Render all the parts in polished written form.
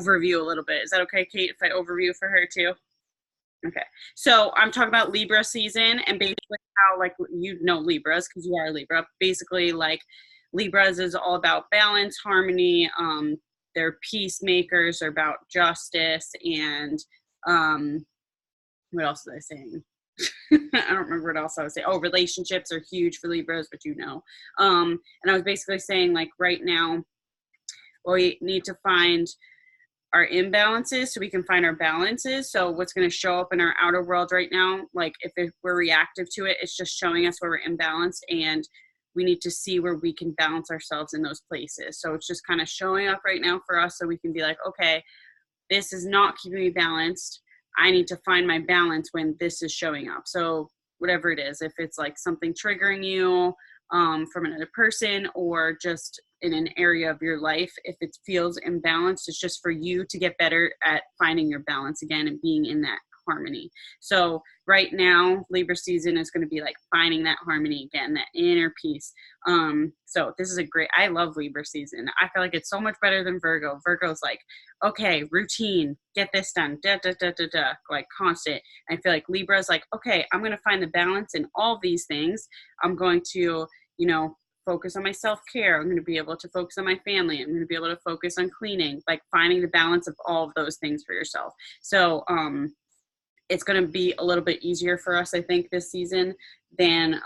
overview a little bit. Is that okay, Kate, if I overview for her too? Okay, so I'm talking about Libra season, and basically how, like, you know Libras because you are Libra. Basically, like, Libras is all about balance, harmony. They're peacemakers. They're about justice, and what else was I saying? I don't remember what else I was saying. Oh, relationships are huge for Libras, but you know. And I was basically saying, like, right now, we need to find our imbalances so we can find our balances. So what's going to show up in our outer world right now, like if we're reactive to it, it's just showing us where we're imbalanced, and we need to see where we can balance ourselves in those places. So it's just kind of showing up right now for us so we can be like, okay, this is not keeping me balanced. I need to find my balance when this is showing up. So whatever it is, if it's like something triggering you from another person, or just in an area of your life, if it feels imbalanced, it's just for you to get better at finding your balance again and being in that harmony. So right now, Libra season is going to be like finding that harmony again, that inner peace. So this is I love Libra season. I feel like it's so much better than Virgo. Virgo's like, okay, routine, get this done, like constant. I feel like Libra is like, okay, I'm going to find the balance in all these things. I'm going to, focus on my self-care. I'm going to be able to focus on my family. I'm going to be able to focus on cleaning, like finding the balance of all of those things for yourself. So, it's going to be a little bit easier for us, I think, this season than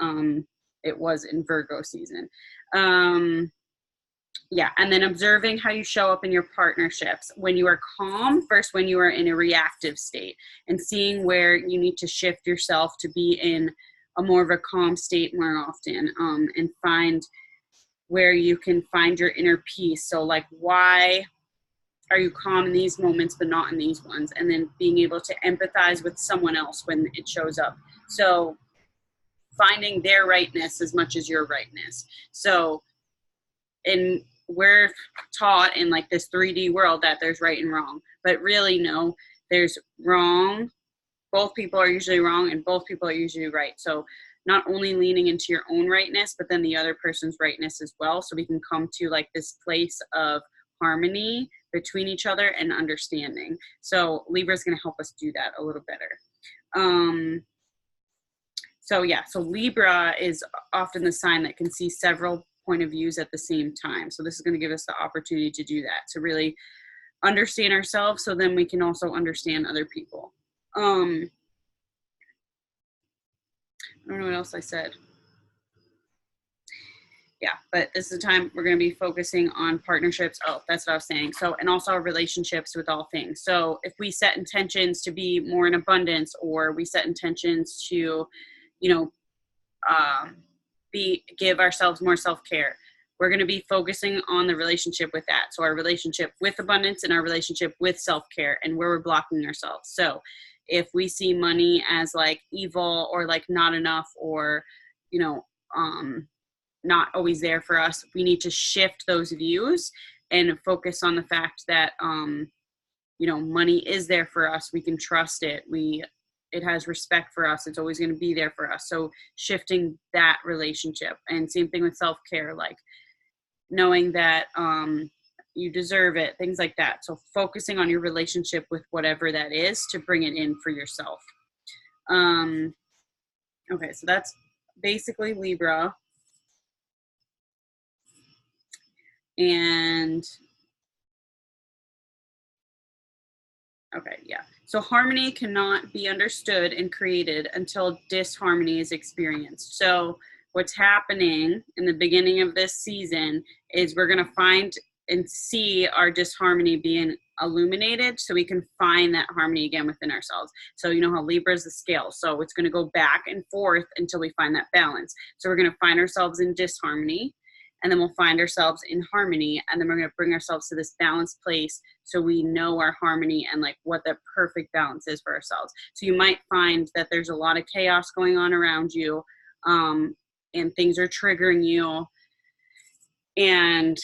it was in Virgo season. Yeah, and then observing how you show up in your partnerships when you are calm versus when you are in a reactive state, and seeing where you need to shift yourself to be in a more of a calm state more often, and find where you can find your inner peace. So like, why are you calm in these moments but not in these ones? And then being able to empathize with someone else when it shows up. So finding their rightness as much as your rightness. So we're taught in like this 3D world that there's right and wrong, but really no, there's wrong. Both people are usually wrong and both people are usually right. So not only leaning into your own rightness, but then the other person's rightness as well. So we can come to like this place of harmony between each other and understanding. So Libra is going to help us do that a little better. So Libra is often the sign that can see several point of views at the same time. So this is going to give us the opportunity to do that, to really understand ourselves, so then we can also understand other people. I don't know what else I said. Yeah, but this is the time we're going to be focusing on partnerships. Oh, that's what I was saying. So, and also relationships with all things. So if we set intentions to be more in abundance, or we set intentions to, give ourselves more self-care, we're going to be focusing on the relationship with that. So our relationship with abundance and our relationship with self-care, and where we're blocking ourselves. So if we see money as like evil, or like not enough, or, not always there for us, we need to shift those views and focus on the fact that, money is there for us. We can trust it. It has respect for us. It's always going to be there for us. So shifting that relationship, and same thing with self-care, like knowing that, you deserve it, things like that. So focusing on your relationship with whatever that is to bring it in for yourself. Okay, so that's basically Libra. And okay, yeah. So harmony cannot be understood and created until disharmony is experienced. So what's happening in the beginning of this season is we're going to find and see our disharmony being illuminated, so we can find that harmony again within ourselves. So you know how Libra is the scale. So it's going to go back and forth until we find that balance. So we're going to find ourselves in disharmony, and then we'll find ourselves in harmony, and then we're going to bring ourselves to this balanced place so we know our harmony and like what the perfect balance is for ourselves. So you might find that there's a lot of chaos going on around you, and things are triggering you, and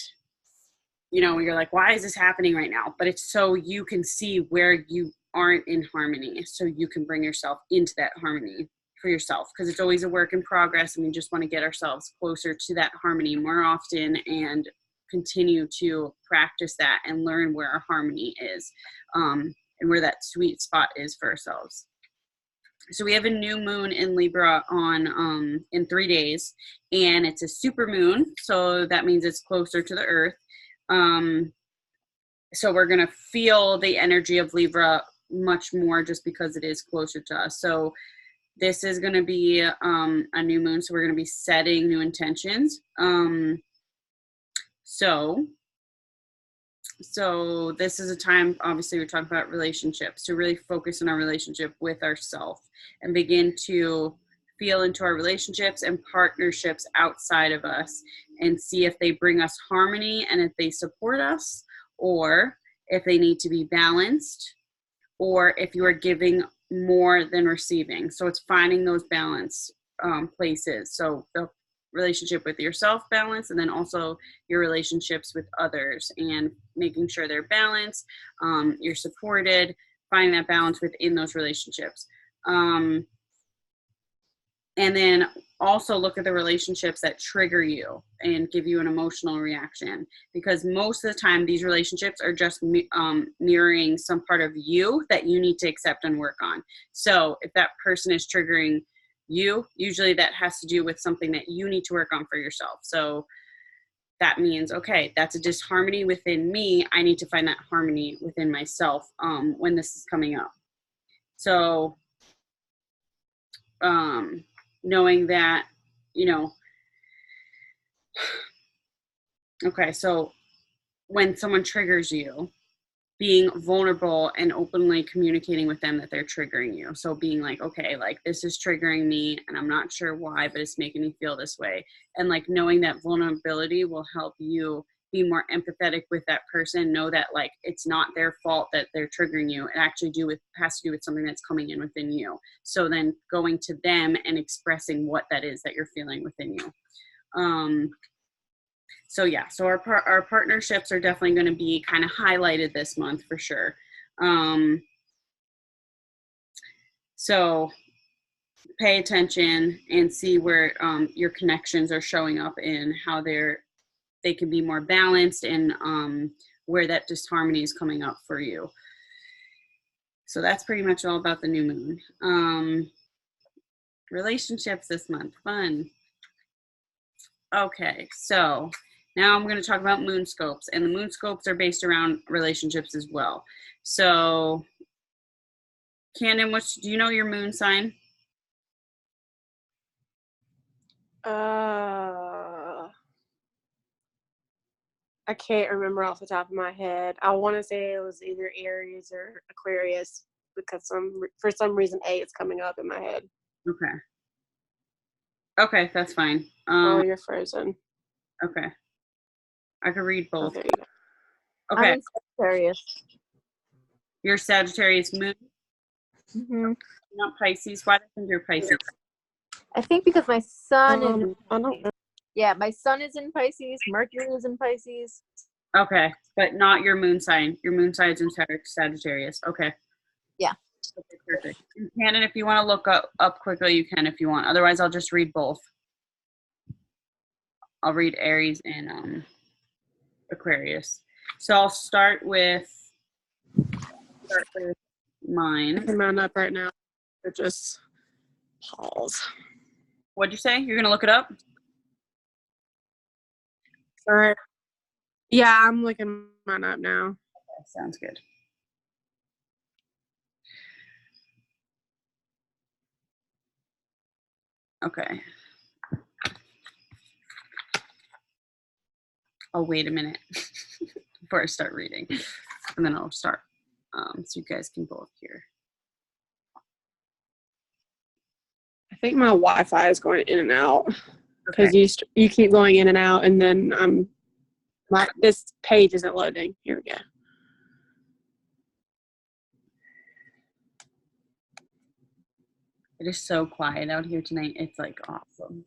you're like, why is this happening right now? But it's so you can see where you aren't in harmony, so you can bring yourself into that harmony for yourself, because it's always a work in progress, and we just want to get ourselves closer to that harmony more often, and continue to practice that and learn where our harmony is, and where that sweet spot is for ourselves. So we have a new moon in Libra on in 3 days, and it's a super moon, so that means it's closer to the earth. So we're going to feel the energy of Libra much more just because it is closer to us. So this is going to be a new moon, so we're going to be setting new intentions. So this is a time, obviously we're talking about relationships, to really focus on our relationship with ourselves and begin to feel into our relationships and partnerships outside of us and see if they bring us harmony and if they support us, or if they need to be balanced, or if you are giving more than receiving. So it's finding those balance places. So the relationship with yourself balance, and then also your relationships with others, and making sure they're balanced, you're supported, finding that balance within those relationships. And then also look at the relationships that trigger you and give you an emotional reaction, because most of the time these relationships are just mirroring some part of you that you need to accept and work on. So if that person is triggering you, usually that has to do with something that you need to work on for yourself. So that means, okay, that's a disharmony within me. I need to find that harmony within myself when this is coming up. So knowing that, okay, so when someone triggers you, being vulnerable and openly communicating with them that they're triggering you. So being like, okay, like this is triggering me and I'm not sure why, but it's making me feel this way. And like knowing that vulnerability will help you be more empathetic with that person. Know that like it's not their fault that they're triggering you. It actually has to do with something that's coming in within you. So then going to them and expressing what that is that you're feeling within you. So yeah, so our partnerships are definitely going to be kind of highlighted this month for sure. So pay attention and see where your connections are showing up and how they can be more balanced, and where that disharmony is coming up for you. So that's pretty much all about the new moon. Relationships this month, fun. Okay, so now I'm going to talk about moon scopes, and the moon scopes are based around relationships as well. So, Camden, do you know your moon sign? I can't remember off the top of my head. I want to say it was either Aries or Aquarius, because for some reason A is coming up in my head. Okay, that's fine. Oh, you're frozen. Okay. I could read both. Oh, there you go. Okay. I'm in Sagittarius. You're Sagittarius moon? Mm-hmm. Not Pisces. Why do you think you're Pisces? I think because my sun is. I don't know. Yeah, my sun is in Pisces. Mercury is in Pisces. Okay, but not your moon sign. Your moon sign is in Sagittarius. Okay. Yeah. Okay, perfect. And Shannon, if you want to look up quickly, you can if you want. Otherwise, I'll just read both. I'll read Aries and Aquarius. So I'll start with mine. I'm mine up right now. It just pause. What'd you say? You're gonna look it up? All right. Yeah, I'm looking mine up now. Okay, sounds good. Okay. I'll wait a minute before I start reading, and then I'll start, so you guys can both hear. I think my Wi-Fi is going in and out, because you keep going in and out, and then this page isn't loading. Here we go. It is so quiet out here tonight. It's like awesome.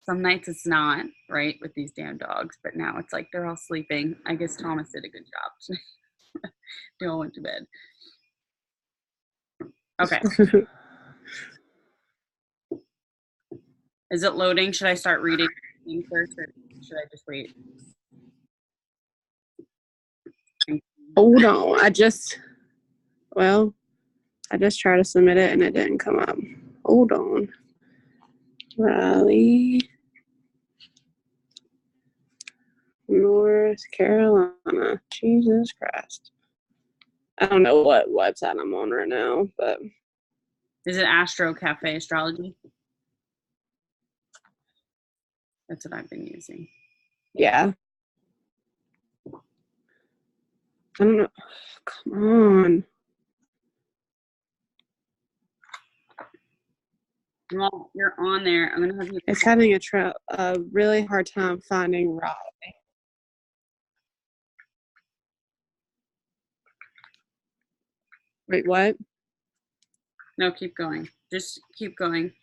Some nights it's not, right, with these damn dogs, but now it's like they're all sleeping. I guess Thomas did a good job. They all went to bed. Okay. Is it loading? Should I start reading first, or should I just wait? Hold on. I just tried to submit it and it didn't come up. Hold on. Raleigh, North Carolina. Jesus Christ. I don't know what website I'm on right now, but Is it Astro Cafe Astrology? That's what I've been using. yeah. I don't know. Come on. Well, you're on there. I'm gonna have you. It's having a really hard time finding Raleigh. Wait, what? No, keep going. Just keep going.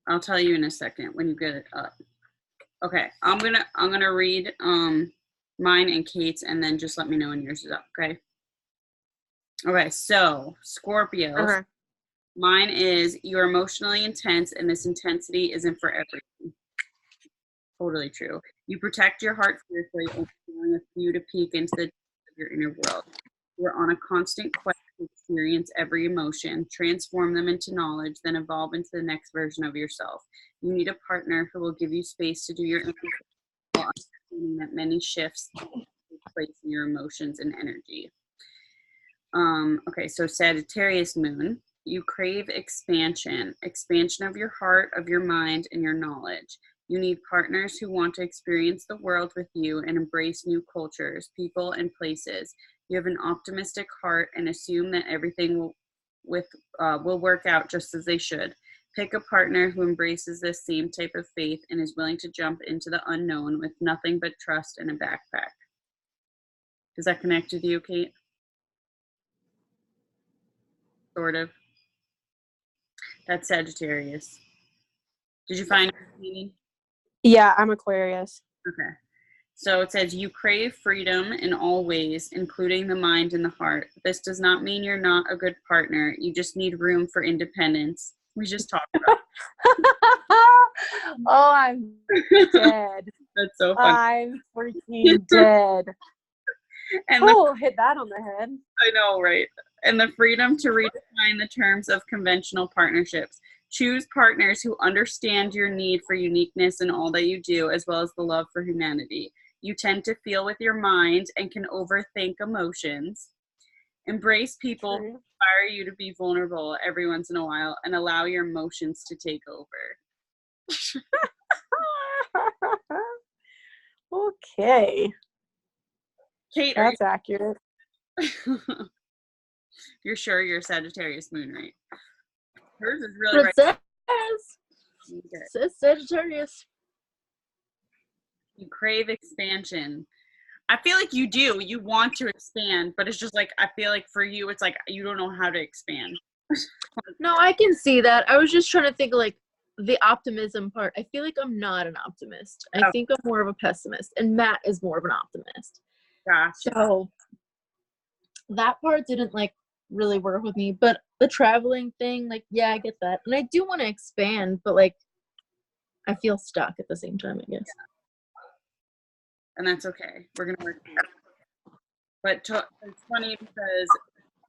I'll tell you in a second when you get it up. Okay, I'm gonna read mine and Kate's, and then just let me know when yours is up. Okay. Okay, so Scorpio. Uh-huh. Mine is you're emotionally intense, and this intensity isn't for everyone. Totally true. You protect your heart fiercely, and allowing a few to peek into the depths of your inner world. You're on a constant quest to experience every emotion, transform them into knowledge, then evolve into the next version of yourself. You need a partner who will give you space to do your inner work while understanding that many shifts take place in your emotions and energy. Okay, so Sagittarius moon. You crave expansion of your heart, of your mind, and your knowledge. You need partners who want to experience the world with you and embrace new cultures, people, and places. You have an optimistic heart and assume that everything will work out just as they should. Pick a partner who embraces this same type of faith and is willing to jump into the unknown with nothing but trust and a backpack. Does that connect with you, Kate? Sort of. That's Sagittarius. Did you find it? Yeah, I'm Aquarius. Okay. So it says you crave freedom in all ways, including the mind and the heart. This does not mean you're not a good partner. You just need room for independence. We just talked about Oh, I'm dead. That's so funny. I'm freaking dead. And Hit that on the head. I know, right? And the freedom to redefine the terms of conventional partnerships. Choose partners who understand your need for uniqueness in all that you do, as well as the love for humanity. You tend to feel with your mind and can overthink emotions. Embrace people who inspire you to be vulnerable every once in a while and allow your emotions to take over. Okay. Kate, that's accurate. You're sure you're Sagittarius moon, right? Hers is really right. It says Sagittarius. You crave expansion. I feel like you do. You want to expand, but it's just like, I feel like for you, it's like you don't know how to expand. No, I can see that. I was just trying to think of like the optimism part. I feel like I'm not an optimist. I think I'm more of a pessimist, and Matt is more of an optimist. Gotcha. So that part didn't like really work with me, but the traveling thing, like, yeah, I get that. And I do want to expand, but like I feel stuck at the same time, I guess. Yeah. And that's okay. We're going to work through it. But it's funny because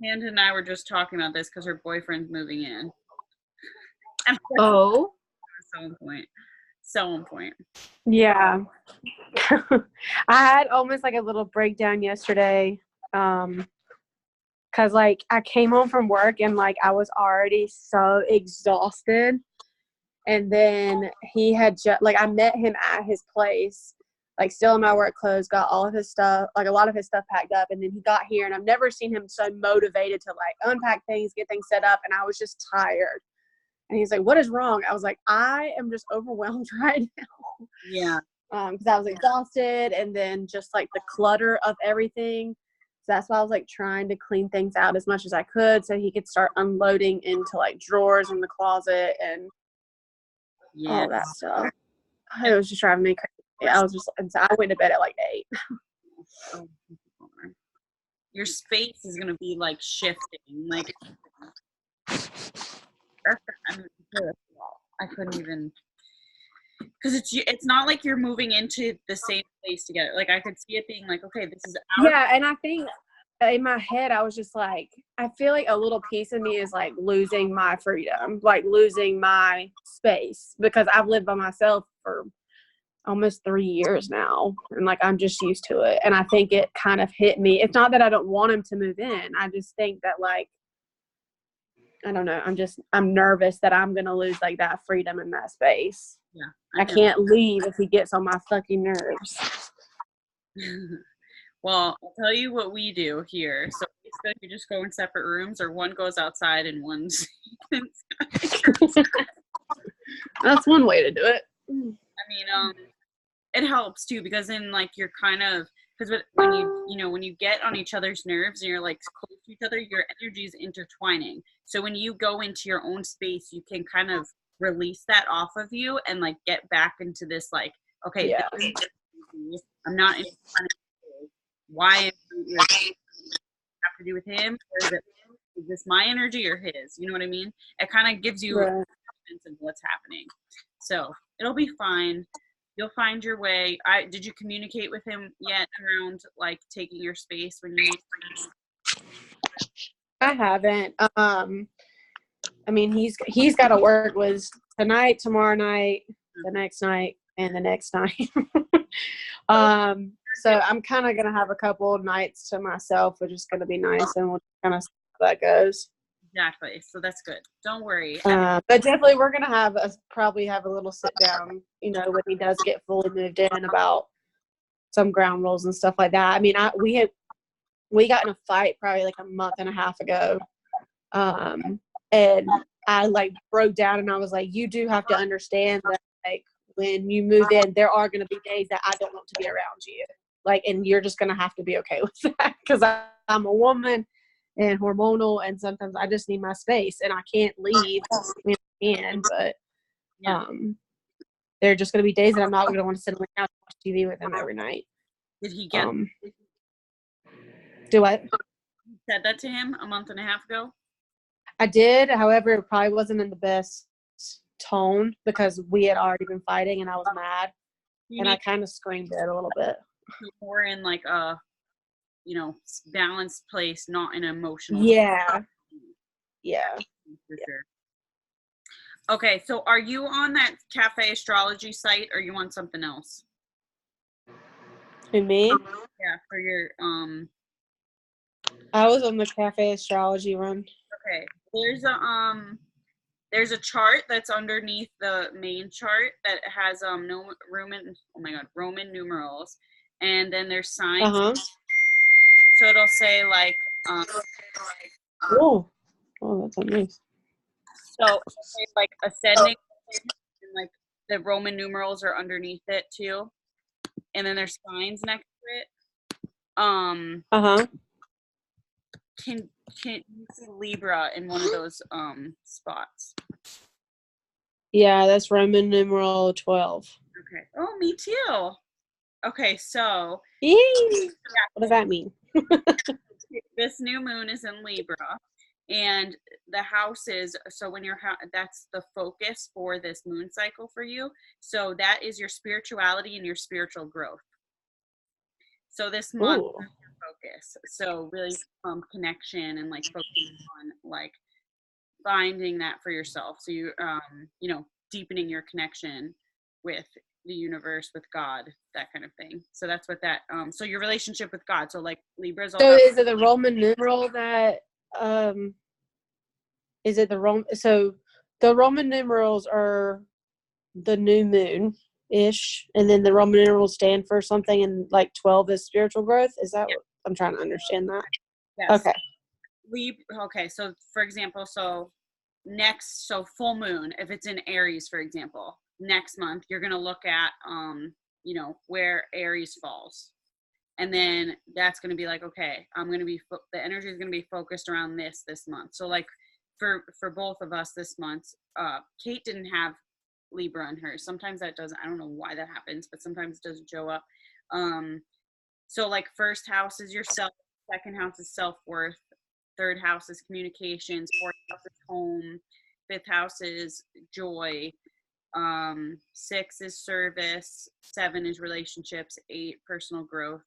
Hannah and I were just talking about this because her boyfriend's moving in. Oh. So on point. Yeah. I had almost like a little breakdown yesterday. Cause like I came home from work and like I was already so exhausted. And then he had I met him at his place, like still in my work clothes, got all of his stuff, like a lot of his stuff packed up. And then he got here and I've never seen him so motivated to like unpack things, get things set up. And I was just tired. And he's like, "What is wrong?" I was like, "I am just overwhelmed right now." Yeah. Because I was exhausted and then just like the clutter of everything. So that's why I was like trying to clean things out as much as I could so he could start unloading into like drawers in the closet and all that stuff. It was just driving me crazy. I went to bed at like 8. Your space is going to be like shifting. Like, I couldn't even. because it's not like you're moving into the same place together. Like I could see it being like, okay, this is our Yeah, and I think in my head I was just like, I feel like a little piece of me is like losing my freedom, like losing my space, because I've lived by myself for almost 3 years now, and like I'm just used to it. And I think it kind of hit me. It's not that I don't want him to move in. I just think that, like, I don't know, I'm nervous that I'm gonna lose like that freedom in that space. Yeah, I can't leave if he gets on my fucking nerves. Well, I'll tell you what we do here. So basically, you just go in separate rooms, or one goes outside and one's inside. That's one way to do it. I mean, it helps too, because then like you're kind of, because when when you get on each other's nerves and you're like close to each other, your energy is intertwining. So when you go into your own space, you can kind of release that off of you and like get back into this like, okay, Yeah. I'm not in why am I have to do with him, or is this my energy or his? You know what I mean? It kind of gives you a sense of what's happening. So it'll be fine. You'll find your way. Did you communicate with him yet around like taking your space when you? I haven't. I mean, he's got to work with tonight, tomorrow night, the next night, and the next night. So I'm kind of gonna have a couple of nights to myself, which is gonna be nice, and we'll kind of see how that goes. Exactly. So that's good. Don't worry. But definitely, we're gonna probably have a little sit down, when he does get fully moved in, about some ground rules and stuff like that. I mean, we got in a fight probably like a month and a half ago, and I like broke down and I was like, you do have to understand that, like, when you move in, there are going to be days that I don't want to be around you, like, and you're just going to have to be okay with that, because I'm a woman and hormonal, and sometimes I just need my space, and I can't leave. I mean, I can, but there are just going to be days that I'm not going to want to sit on the couch and watch TV with him every night. Did he get? Do what? You said that to him a month and a half ago? I did. However, it probably wasn't in the best tone, because we had already been fighting and I was mad, and I kind of screamed it a little bit. More in like a, balanced place, not in an emotional. Yeah. For sure. Okay, so are you on that cafe astrology site, or you on something else? Who, me? Yeah, for your I was on the cafe astrology one. Okay, there's a chart that's underneath the main chart that has no Roman numerals, and then there's signs. So it'll say like oh, that's nice. So like ascending, and like the Roman numerals are underneath it too, and then there's signs next to it. Can you see Libra in one of those spots? Yeah, that's Roman numeral 12. Okay. Oh, me too. Okay, so what does that mean? This new moon is in Libra, and the houses, so when that's the focus for this moon cycle for you. So that is your spirituality and your spiritual growth. So this month is your focus. So really connection and like focusing on like finding that for yourself. So you deepening your connection with the universe, with God, that kind of thing. So that's what that so your relationship with God. So like Libra's all about. So is it the Roman numeral that is it the Roman? So the Roman numerals are the new moon ish, and then the Roman numerals stand for something, and like 12 is spiritual growth. Is that what I'm trying to understand that? Yes. Okay. Okay, so for example, so full moon, if it's in Aries, for example, next month you're going to look at where Aries falls, and then that's going to be like, okay, the energy is going to be focused around this month. So like for both of us this month, Kate didn't have Libra in hers. Sometimes that doesn't, I don't know why that happens, but sometimes it doesn't show up. So like first house is yourself, second house is self-worth, third house is communications, fourth house is home, fifth house is joy, 6 is service, 7 is relationships, 8 personal growth,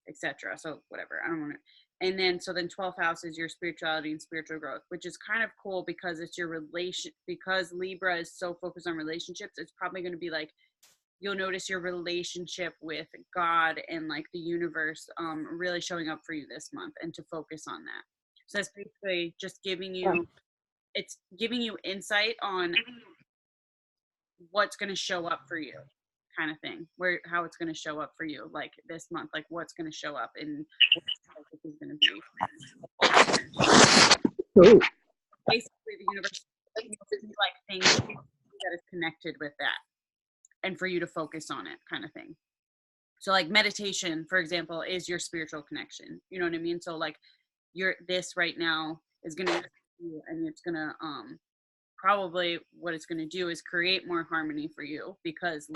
etc. So whatever, I don't want to. And then so then 12th house is your spirituality and spiritual growth, which is kind of cool because it's your relation, because Libra is so focused on relationships. It's probably going to be like, you'll notice your relationship with God and like the universe really showing up for you this month, and to focus on that. So that's basically just giving you, it's giving you insight on what's going to show up for you, kind of thing, where how it's going to show up for you like this month, like what's going to show up and what this is going to be. Cool. Basically the universe like things that is connected with that, and for you to focus on it, kind of thing. So like meditation, for example, is your spiritual connection, you know what I mean? So like this right now is going to, and it's going to probably what it's going to do is create more harmony for you, because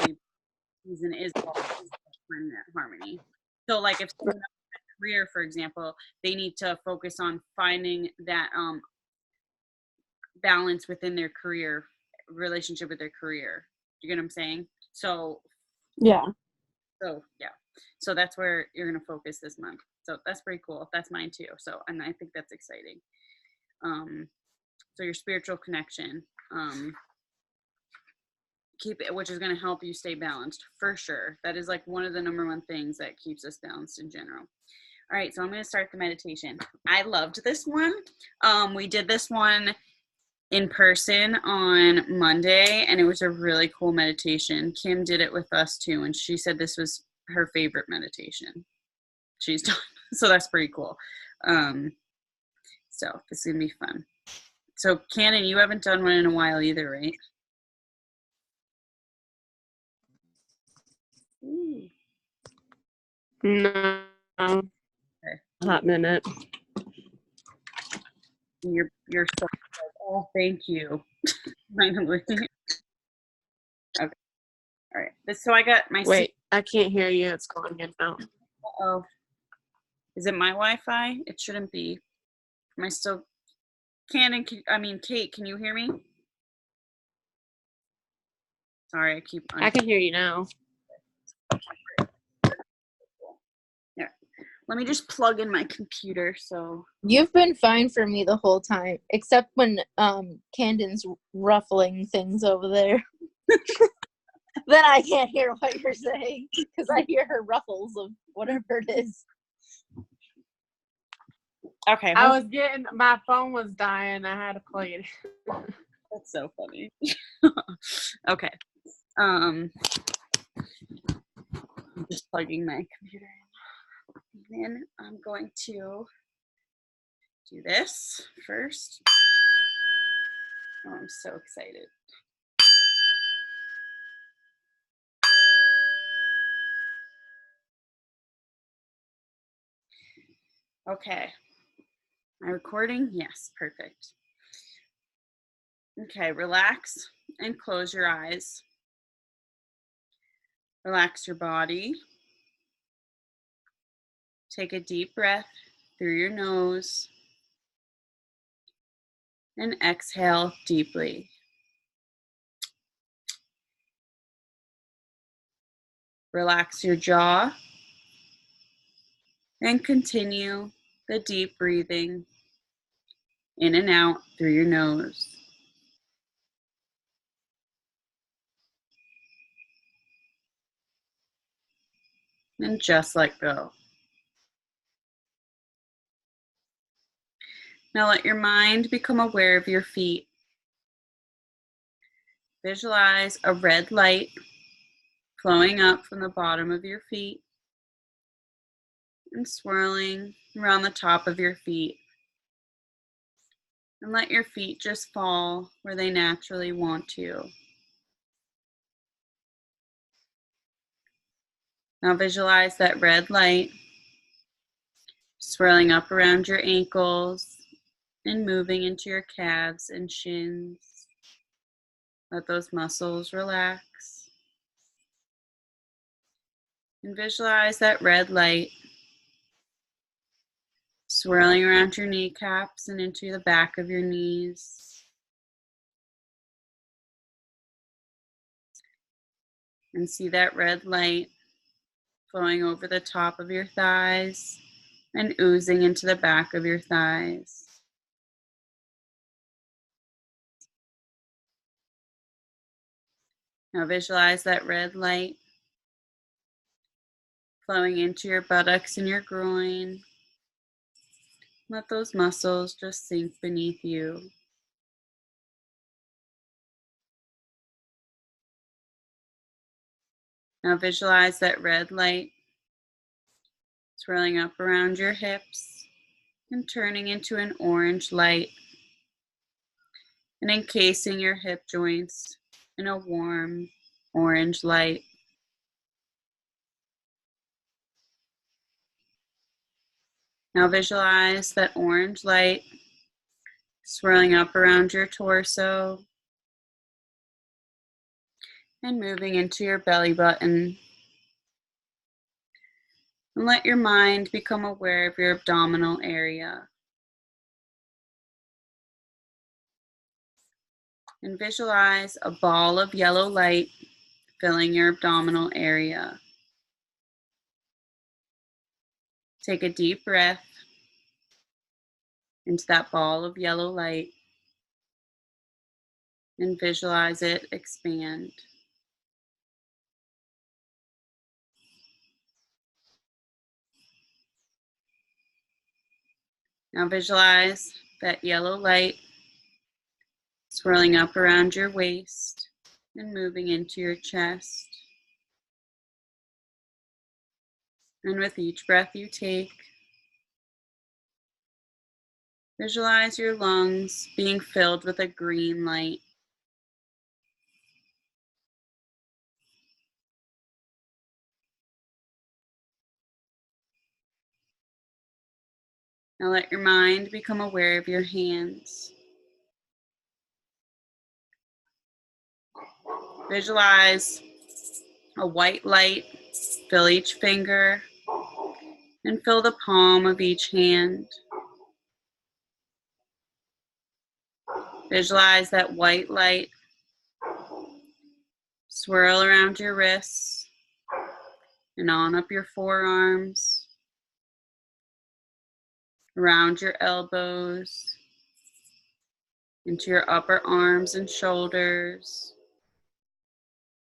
season is all that harmony. So like if someone has a career, for example, they need to focus on finding that balance within their career, relationship with their career. You get what I'm saying? So Yeah. Yeah. So that's where you're going to focus this month. So that's pretty cool. That's mine too. So, and I think that's exciting. So your spiritual connection, keep it, which is going to help you stay balanced for sure. That is like one of the number one things that keeps us balanced in general. All right, so I'm going to start the meditation. I loved this one. We did this one in person on Monday, and it was a really cool meditation. Kim did it with us too, and she said this was her favorite meditation she's done. So that's pretty cool. So this is going to be fun. So Cannon, you haven't done one in a while either, right? Ooh. No. Okay. Hot minute. You're so, oh, thank you. Finally. Okay. All right. So I got my. Wait, I can't hear you. It's going in now. Oh, is it my Wi-Fi? It shouldn't be. Am I still? Cannon, Kate, can you hear me? Sorry, I keep. I can hear you now. Yeah. Let me just plug in my computer. So You've been fine for me the whole time, except when Camden's ruffling things over there. Then I can't hear what you're saying because I hear her ruffles of whatever it is. okay. I was getting, my phone was dying. I had to plug it. That's so funny. Okay. I'm just plugging my computer in. Then I'm going to do this first. Oh, I'm so excited. Okay. Am I recording? Yes, perfect. Okay, relax and close your eyes. Relax your body. Take a deep breath through your nose and exhale deeply. Relax your jaw and continue the deep breathing in and out through your nose. And just let go. Now let your mind become aware of your feet. Visualize a red light flowing up from the bottom of your feet and swirling around the top of your feet. And let your feet just fall where they naturally want to. Now visualize that red light swirling up around your ankles and moving into your calves and shins. Let those muscles relax. And visualize that red light swirling around your kneecaps and into the back of your knees. and see that red light flowing over the top of your thighs and oozing into the back of your thighs. Now visualize that red light flowing into your buttocks and your groin. Let those muscles just sink beneath you. Now visualize that red light swirling up around your hips and turning into an orange light and encasing your hip joints in a warm orange light. Now visualize that orange light swirling up around your torso and moving into your belly button. And let your mind become aware of your abdominal area. And visualize a ball of yellow light filling your abdominal area. Take a deep breath into that ball of yellow light and visualize it expand. Now visualize that yellow light swirling up around your waist and moving into your chest. And with each breath you take, visualize your lungs being filled with a green light. Now let your mind become aware of your hands. Visualize a white light fill each finger and fill the palm of each hand. Visualize that white light swirl around your wrists and on up your forearms, around your elbows, into your upper arms and shoulders.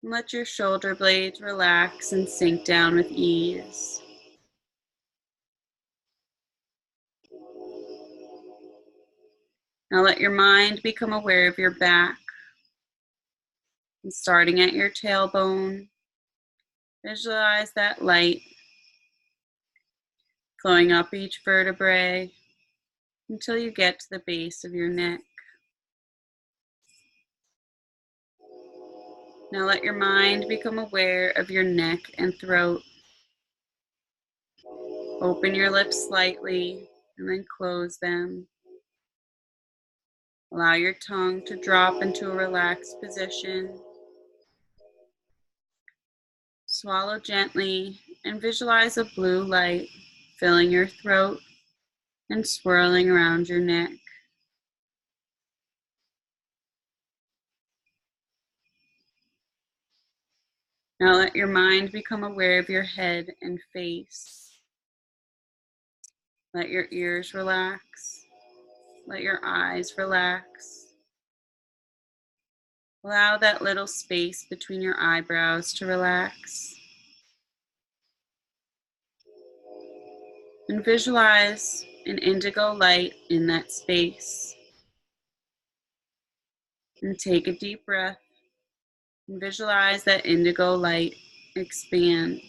And let your shoulder blades relax and sink down with ease. Now let your mind become aware of your back. And starting at your tailbone, visualize that light flowing up each vertebrae until you get to the base of your neck. Now let your mind become aware of your neck and throat. Open your lips slightly and then close them. Allow your tongue to drop into a relaxed position. Swallow gently and visualize a blue light filling your throat and swirling around your neck. Now let your mind become aware of your head and face. Let your ears relax. Let your eyes relax. Allow that little space between your eyebrows to relax. And visualize an indigo light in that space. And take a deep breath and visualize that indigo light expand.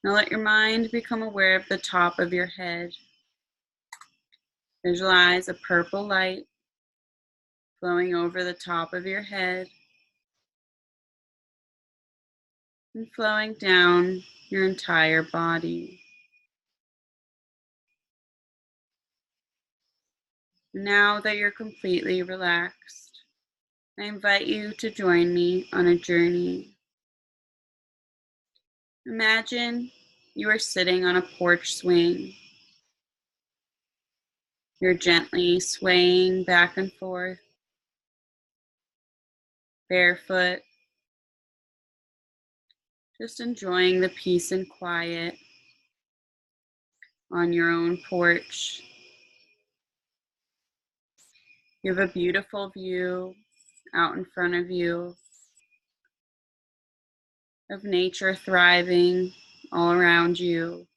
Now let your mind become aware of the top of your head. Visualize a purple light flowing over the top of your head and flowing down your entire body. Now that you're completely relaxed, I invite you to join me on a journey. Imagine you are sitting on a porch swing. You're gently swaying back and forth, barefoot, just enjoying the peace and quiet on your own porch. You have a beautiful view out in front of you of nature thriving all around you.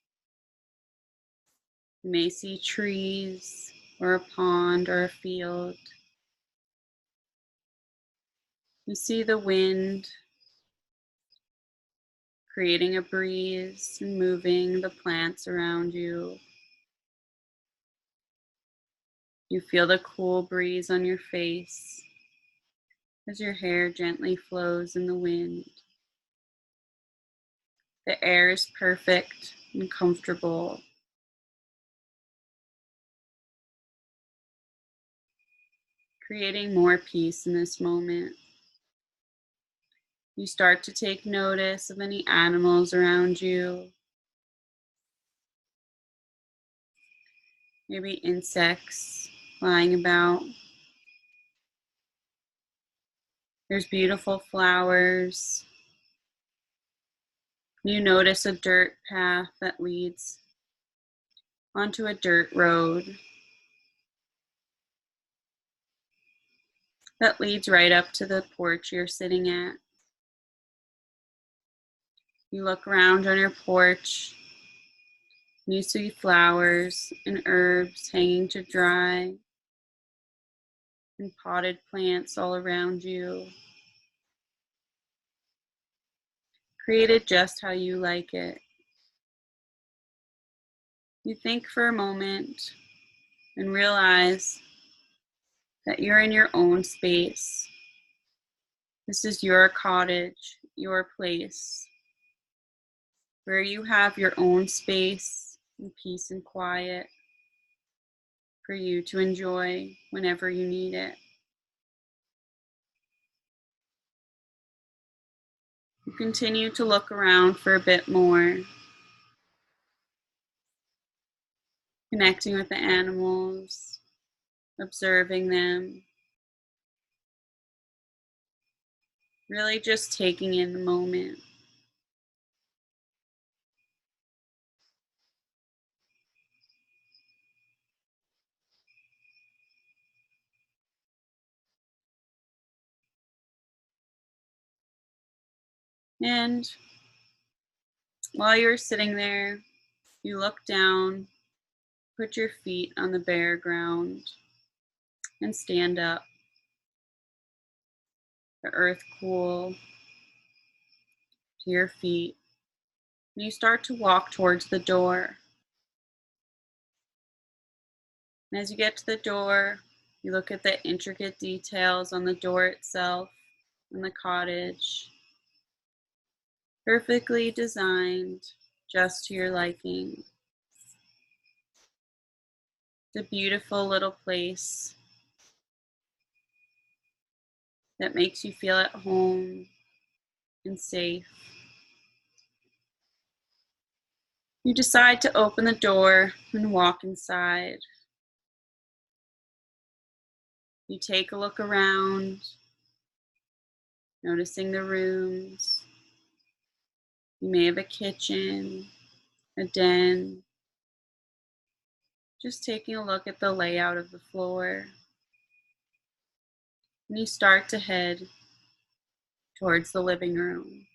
You may see trees or a pond or a field. You see the wind creating a breeze and moving the plants around you. You feel the cool breeze on your face as your hair gently flows in the wind. The air is perfect and comfortable. Creating more peace in this moment. You start to take notice of any animals around you, maybe insects flying about. There's beautiful flowers. You notice a dirt path that leads onto a dirt road that leads right up to the porch you're sitting at. You look around on your porch, and you see flowers and herbs hanging to dry, and potted plants all around you, created just how you like it. You think for a moment and realize that you're in your own space. This is your cottage, your place, where you have your own space and peace and quiet for you to enjoy whenever you need it. You continue to look around for a bit more, connecting with the animals, observing them, really just taking in the moment. And while you're sitting there, you look down, put your feet on the bare ground, and stand up. The earth cool to your feet. And you start to walk towards the door. And as you get to the door, you look at the intricate details on the door itself and the cottage. Perfectly designed, just to your liking. It's a beautiful little place that makes you feel at home and safe. You decide to open the door and walk inside. You take a look around, noticing the rooms. You may have a kitchen, a den. Just taking a look at the layout of the floor. And you start to head towards the living room.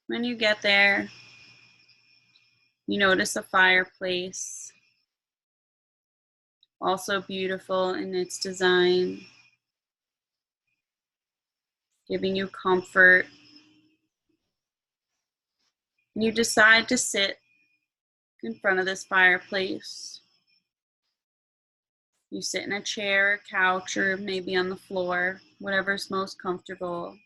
When you get there, you notice a fireplace, also beautiful in its design, giving you comfort. And you decide to sit in front of this fireplace. You sit in a chair, a couch, or maybe on the floor, whatever's most comfortable.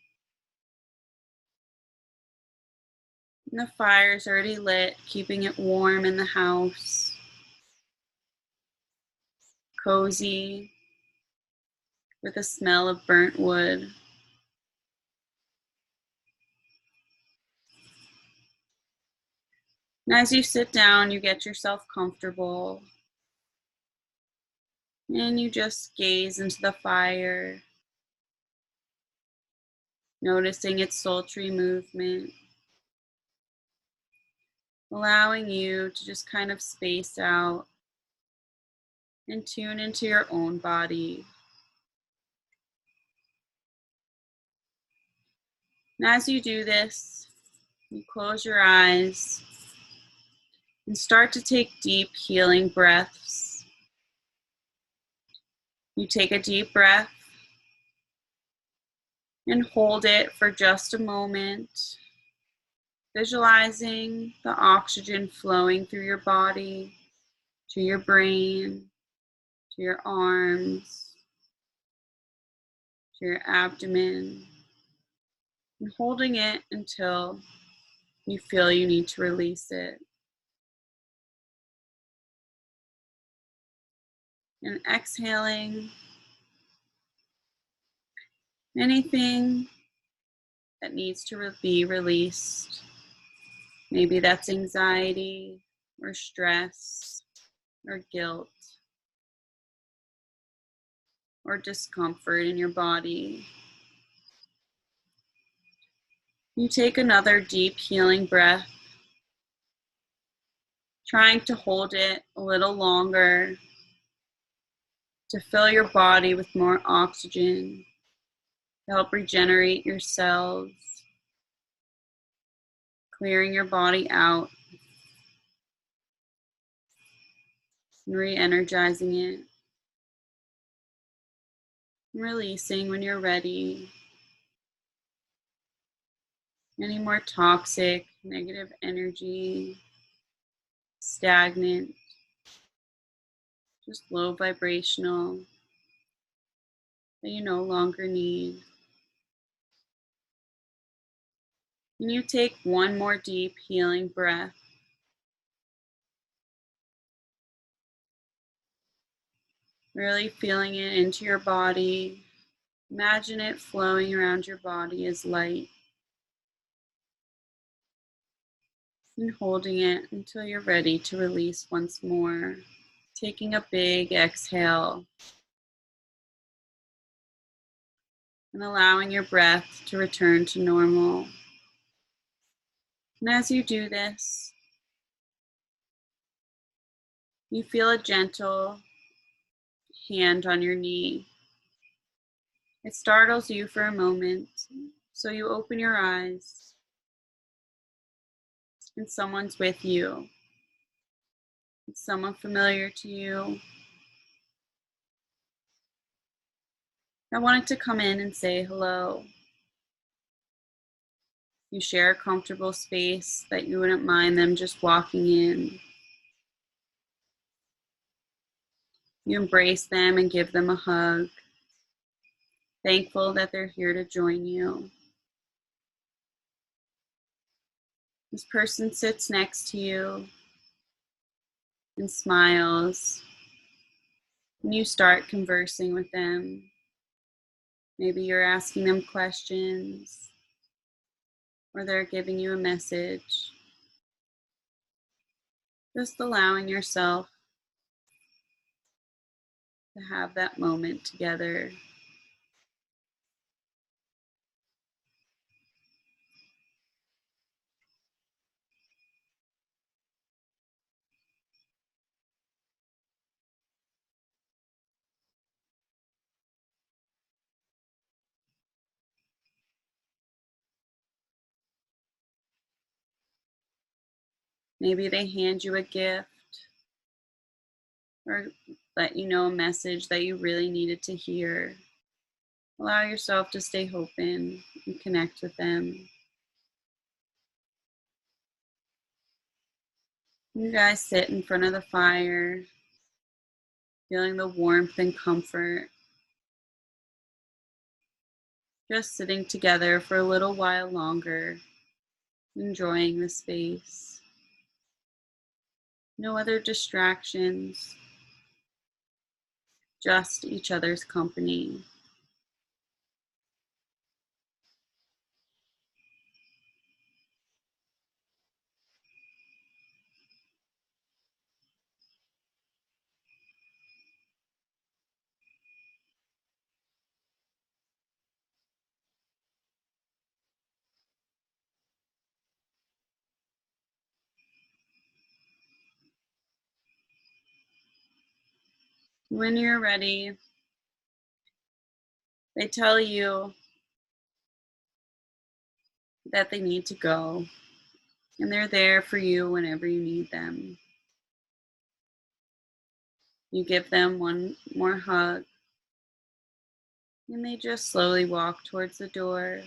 And the fire's already lit, keeping it warm in the house. Cozy, with a smell of burnt wood. And as you sit down, you get yourself comfortable. And you just gaze into the fire, noticing its sultry movement, allowing you to just kind of space out and tune into your own body. And as you do this, you close your eyes and start to take deep healing breaths. You take a deep breath and hold it for just a moment, visualizing the oxygen flowing through your body, to your brain, to your arms, to your abdomen, and holding it until you feel you need to release it. And exhaling anything that needs to be released. Maybe that's anxiety or stress or guilt or discomfort in your body. You take another deep healing breath, trying to hold it a little longer to fill your body with more oxygen, to help regenerate your cells, clearing your body out and re-energizing it, and releasing when you're ready any more toxic, negative energy, stagnant, just low vibrational that you no longer need. And you take one more deep healing breath. Really feeling it into your body. Imagine it flowing around your body as light. And holding it until you're ready to release once more. Taking a big exhale. And allowing your breath to return to normal. And as you do this, you feel a gentle hand on your knee. It startles you for a moment, so you open your eyes, and someone's with you. It's someone familiar to you. I wanted to come in and say hello. You share a comfortable space that you wouldn't mind them just walking in. You embrace them and give them a hug, thankful that they're here to join you. This person sits next to you and smiles, and you start conversing with them. Maybe you're asking them questions, or they're giving you a message. Just allowing yourself to have that moment together. Maybe they hand you a gift or let you know a message that you really needed to hear. Allow yourself to stay open and connect with them. You guys sit in front of the fire, feeling the warmth and comfort. Just sitting together for a little while longer, enjoying the space. No other distractions, just each other's company. When you're ready, they tell you that they need to go, and they're there for you whenever you need them. You give them one more hug, and they just slowly walk towards the door,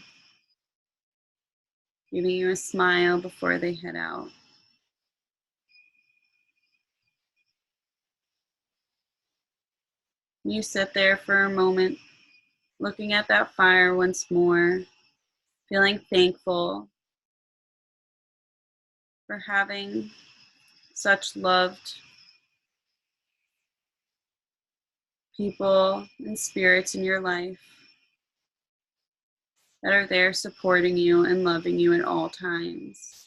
giving you a smile before they head out. You sit there for a moment, looking at that fire once more, feeling thankful for having such loved people and spirits in your life that are there supporting you and loving you at all times.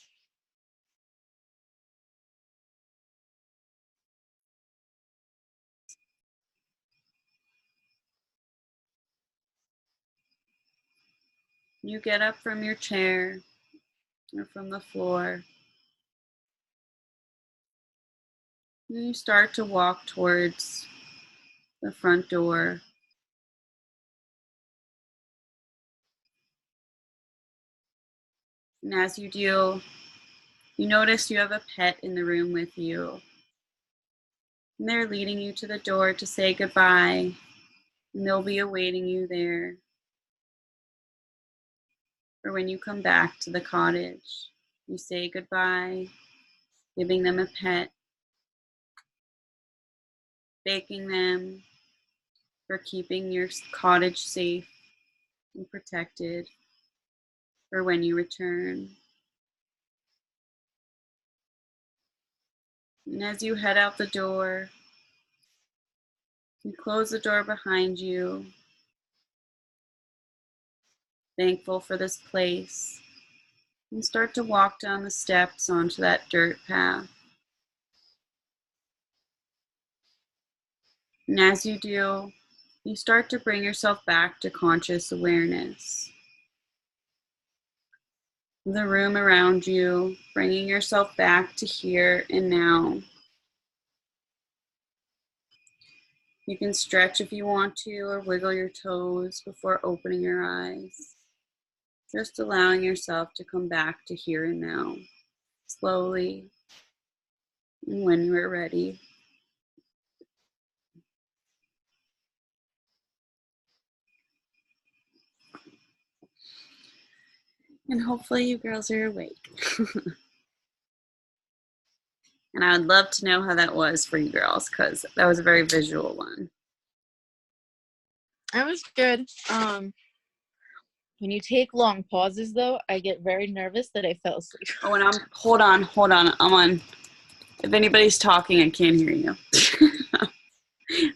You get up from your chair or from the floor, and you start to walk towards the front door. And as you do, you notice you have a pet in the room with you. And they're leading you to the door to say goodbye. And they'll be awaiting you there for when you come back to the cottage. You say goodbye, giving them a pet, thanking them for keeping your cottage safe and protected for when you return. And as you head out the door, you close the door behind you, thankful for this place, and start to walk down the steps onto that dirt path. And as you do, you start to bring yourself back to conscious awareness. The room around you, bringing yourself back to here and now. You can stretch if you want to or wiggle your toes before opening your eyes. Just allowing yourself to come back to here and now, slowly, and when you're ready. And hopefully you girls are awake. And I would love to know how that was for you girls, because that was a very visual one. That was good. When you take long pauses, though, I get very nervous that I fell asleep. Oh, and hold on. I'm on. If anybody's talking, I can't hear you.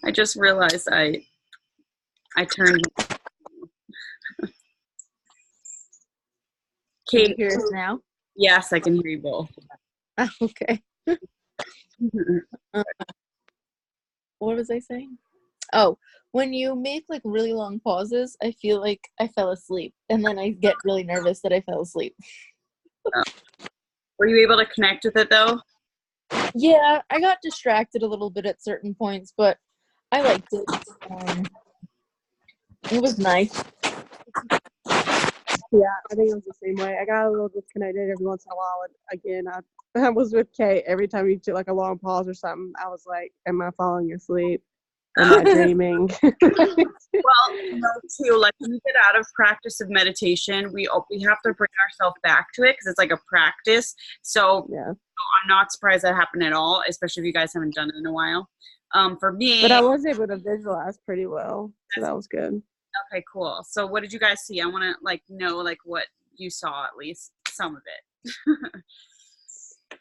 I just realized I turned. Can you Kate, hear us now? yes, I can hear you both. Okay. What was I saying? Oh, when you make like really long pauses, I feel like I fell asleep, and then I get really nervous that I fell asleep. Were you able to connect with it though? Yeah, I got distracted a little bit at certain points, but I liked it. It was nice. Yeah, I think it was the same way. I got a little disconnected every once in a while. And again, I was with Kate. Every time you took like a long pause or something, I was like, am I falling asleep? Am I dreaming? Well, too, like when we get out of practice of meditation, we have to bring ourselves back to it because it's like a practice. So Yeah. I'm not surprised that happened at all, especially if you guys haven't done it in a while. For me, But I was able to visualize pretty well, so that was good. okay, cool. So what did you guys see? I want to know what you saw, at least some of it.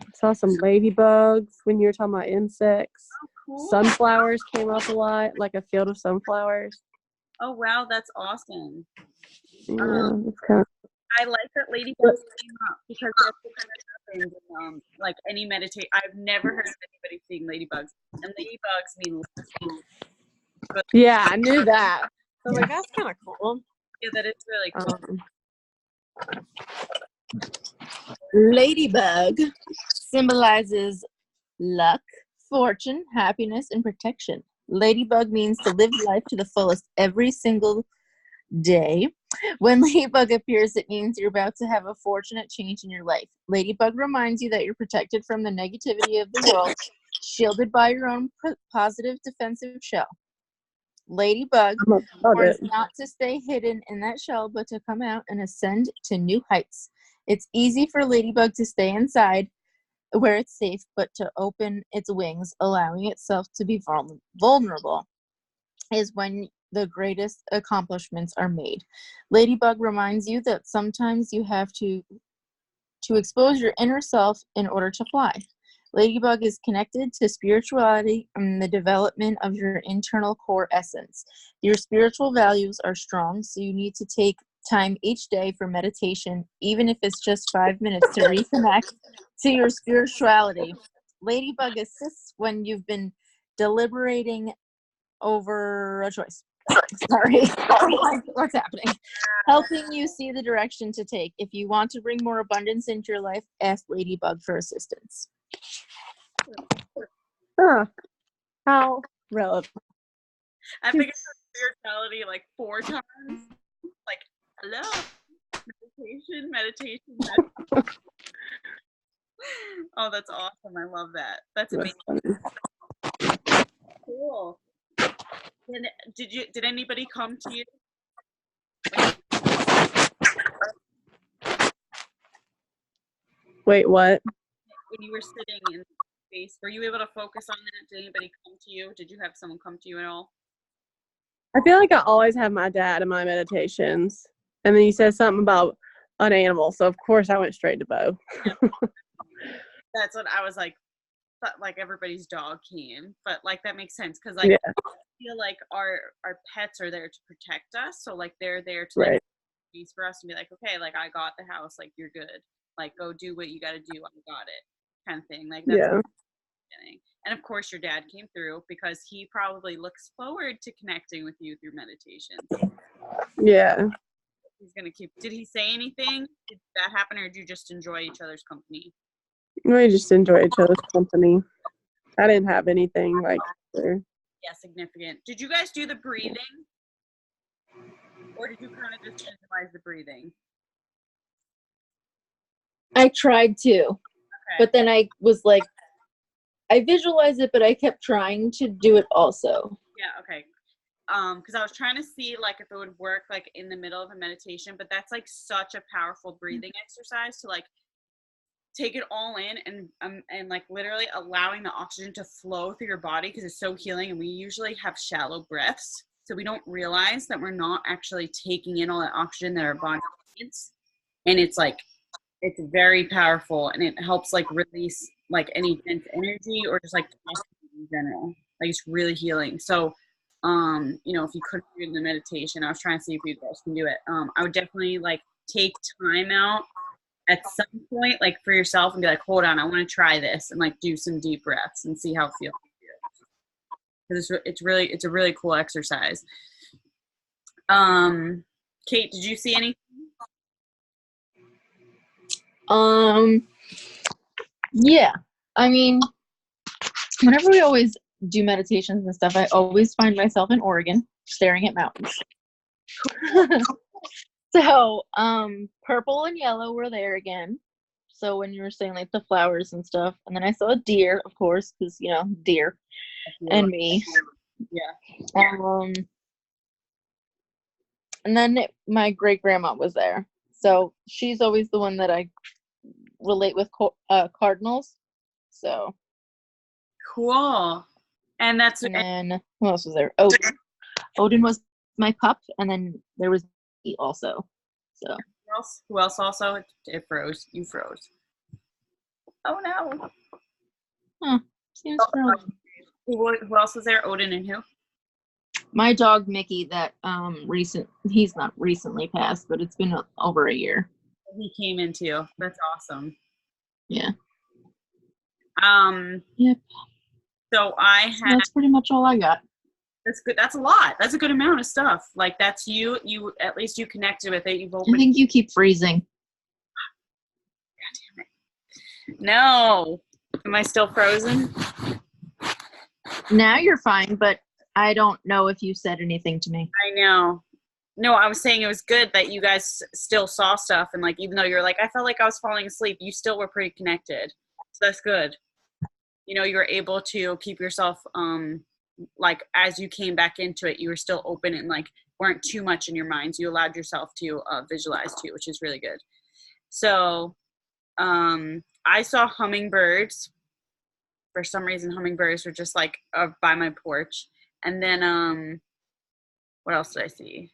I saw some ladybugs when you were talking about insects. Oh, cool. Sunflowers came up a lot, like a field of sunflowers. Oh, wow, that's awesome. Yeah, it's kind of. I like that ladybugs came up because that's what kind of happens in, like any meditation. I've never heard of anybody seeing ladybugs, and ladybugs mean good. Yeah, I knew that. So like that's kind of cool. Yeah, that is really cool. Ladybug symbolizes luck, fortune, happiness, and protection. Ladybug means to live life to the fullest every single day. When Ladybug appears, it means you're about to have a fortunate change in your life. Ladybug reminds you that you're protected from the negativity of the world, shielded by your own positive defensive shell. Ladybug warns not to stay hidden in that shell, but to come out and ascend to new heights. It's easy for Ladybug to stay inside where it's safe, but to open its wings, allowing itself to be vulnerable, is when the greatest accomplishments are made. Ladybug reminds you that sometimes you have to expose your inner self in order to fly. Ladybug is connected to spirituality and the development of your internal core essence. Your spiritual values are strong, so you need to take time each day for meditation, even if it's just 5 minutes to reconnect to your spirituality. Ladybug assists when you've been deliberating over a choice. Sorry, what's happening? Helping you see the direction to take. If you want to bring more abundance into your life, ask Ladybug for assistance. How relevant. I think it's spirituality like 4 times. Like, hello, meditation. Oh, that's awesome. I love that. That's amazing. Cool. And did anybody come to you? Wait, what? When you were sitting in space, were you able to focus on that? Did anybody come to you? Did you have someone come to you at all? I feel like I always have my dad in my meditations. And then he says something about an animal. So, of course, I went straight to Bo. That's what I was like. But like everybody's dog came, but like that makes sense because like I feel like our pets are there to protect us, so like they're there to like peace for us and be like, okay, like I got the house, like you're good, like go do what you got to do, I got it, kind of thing. Like that's and of course your dad came through because he probably looks forward to connecting with you through meditations. Yeah. He's gonna keep. Did he say anything? Did that happen, or did you just enjoy each other's company? We just enjoy each other's company. I didn't have anything like there. Yeah, significant. Did you guys do the breathing? Or did you kind of just visualize the breathing? I tried to, but then I was like, I visualized it, but I kept trying to do it also. Yeah, okay. Because I was trying to see like if it would work like in the middle of a meditation, but that's like such a powerful breathing exercise to like take it all in and like literally allowing the oxygen to flow through your body because it's so healing. And we usually have shallow breaths, so we don't realize that we're not actually taking in all that oxygen that our body needs. And it's like it's very powerful, and it helps like release like any dense energy or just like in general. Like it's really healing. So you know, if you couldn't do the meditation, I was trying to see if you guys can do it. I would definitely like take time out at some point, like for yourself, and be like, hold on, I want to try this, and like do some deep breaths and see how it feels. Because it's a really cool exercise. Kate, did you see anything? Yeah. I mean, whenever we always do meditations and stuff, I always find myself in Oregon staring at mountains. So, purple and yellow were there again. So when you were saying like the flowers and stuff, and then I saw a deer, of course, because you know, deer and me. Yeah. And then my great grandma was there. So she's always the one that I relate with cardinals. So cool. And then who else was there? Odin was my pup, and then there was me also. So who else also? It froze. You froze. Oh no. Huh. Seems frozen. Who else was there? Odin and who? My dog Mickey. That he's not recently passed, but it's been over a year. He came in too. That's awesome. Yeah. Yep. So that's pretty much all I got. That's good. That's a lot. That's a good amount of stuff. Like that's you at least you connected with it. You've opened. I think you keep freezing. God damn it. No. Am I still frozen? Now you're fine, but I don't know if you said anything to me. I know. No, I was saying it was good that you guys still saw stuff, and like even though you're like, I felt like I was falling asleep, you still were pretty connected. So that's good. You know, you were able to keep yourself like as you came back into it, you were still open and like weren't too much in your minds. You allowed yourself to visualize too, which is really good. So I saw hummingbirds. For some reason, hummingbirds were just like by my porch. And then what else did I see?